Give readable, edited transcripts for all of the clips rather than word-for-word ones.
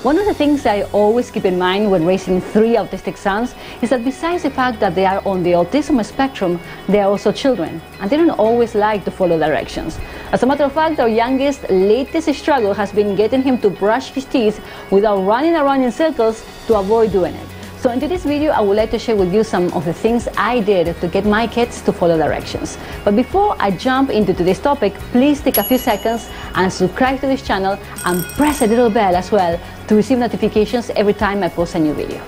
One of the things I always keep in mind when raising 3 autistic sons is that besides the fact that they are on the autism spectrum, they are also children, and they don't always like to follow directions. As a matter of fact, our youngest latest struggle has been getting him to brush his teeth without running around in circles to avoid doing it. So in today's video, I would like to share with you some of the things I did to get my kids to follow directions. But before I jump into today's topic, please take a few seconds and subscribe to this channel and press the little bell as well to receive notifications every time I post a new video.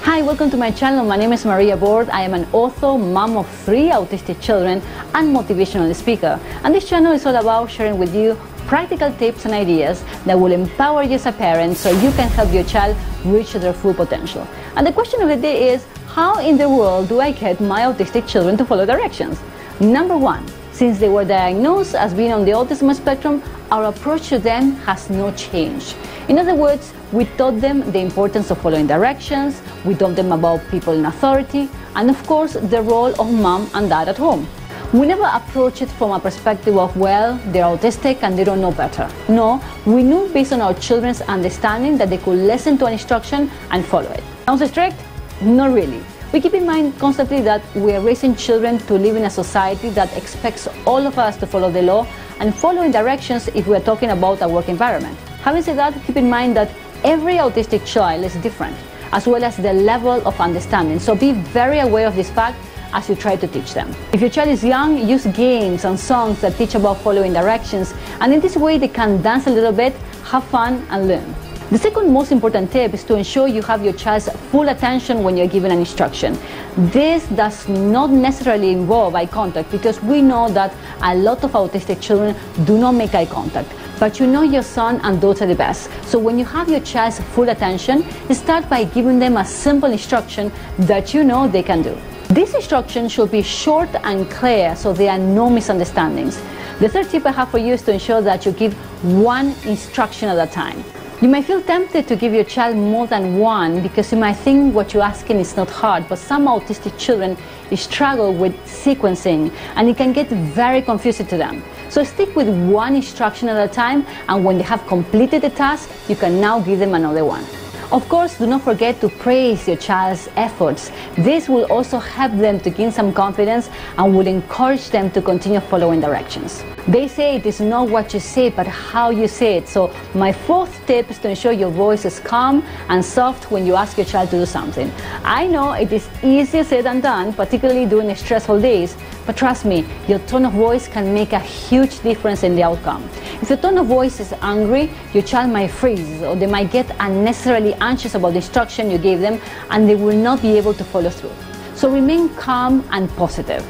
Hi, welcome to my channel. My name is Borde. I am an author, mom of 3 autistic children, and motivational speaker. And this channel is all about sharing with you practical tips and ideas that will empower you as a parent so you can help your child reach their full potential. And the question of the day is, how in the world do I get my autistic children to follow directions? Number 1, since they were diagnosed as being on the autism spectrum, our approach to them has not changed. In other words, we taught them the importance of following directions, we taught them about people in authority, and of course the role of mom and dad at home. We never approach it from a perspective of, well, they're autistic and they don't know better. No, we knew based on our children's understanding that they could listen to an instruction and follow it. Sounds strict? Not really. We keep in mind constantly that we are raising children to live in a society that expects all of us to follow the law and following directions if we are talking about a work environment. Having said that, keep in mind that every autistic child is different, as well as the level of understanding. So be very aware of this fact as you try to teach them. If your child is young, use games and songs that teach about following directions, and in this way they can dance a little bit, have fun, and learn. The second most important tip is to ensure you have your child's full attention when you're given an instruction. This does not necessarily involve eye contact, because we know that a lot of autistic children do not make eye contact. But you know your son and daughter the best. So when you have your child's full attention, start by giving them a simple instruction that you know they can do. This instruction should be short and clear so there are no misunderstandings. The third tip I have for you is to ensure that you give one instruction at a time. You might feel tempted to give your child more than one because you might think what you're asking is not hard, but some autistic children struggle with sequencing and it can get very confusing to them. So stick with one instruction at a time, and when they have completed the task, you can now give them another one. Of course, do not forget to praise your child's efforts. This will also help them to gain some confidence and will encourage them to continue following directions. They say it is not what you say, but how you say it. So my fourth tip is to ensure your voice is calm and soft when you ask your child to do something. I know it is easier said than done, particularly during stressful days, but trust me, your tone of voice can make a huge difference in the outcome. If your tone of voice is angry, your child might freeze, or they might get unnecessarily anxious about the instruction you gave them, and they will not be able to follow through. So remain calm and positive.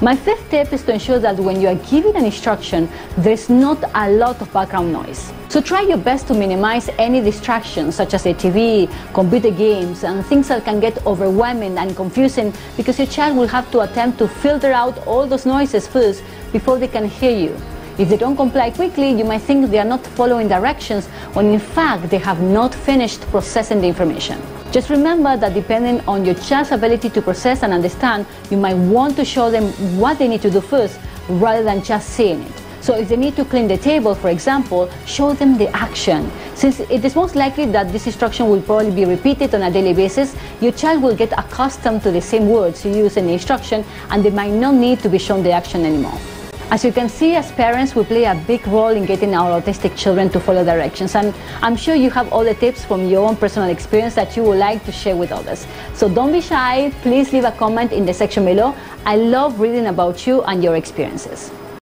My fifth tip is to ensure that when you are giving an instruction, there's not a lot of background noise. So try your best to minimize any distractions such as a TV, computer games, and things that can get overwhelming and confusing, because your child will have to attempt to filter out all those noises first before they can hear you. If they don't comply quickly, you might think they are not following directions when in fact they have not finished processing the information. Just remember that depending on your child's ability to process and understand, you might want to show them what they need to do first rather than just saying it. So if they need to clean the table, for example, show them the action. Since it is most likely that this instruction will probably be repeated on a daily basis, your child will get accustomed to the same words you use in the instruction, and they might not need to be shown the action anymore. As you can see, as parents, we play a big role in getting our autistic children to follow directions, and I'm sure you have all the tips from your own personal experience that you would like to share with others. So don't be shy, please leave a comment in the section below. I love reading about you and your experiences.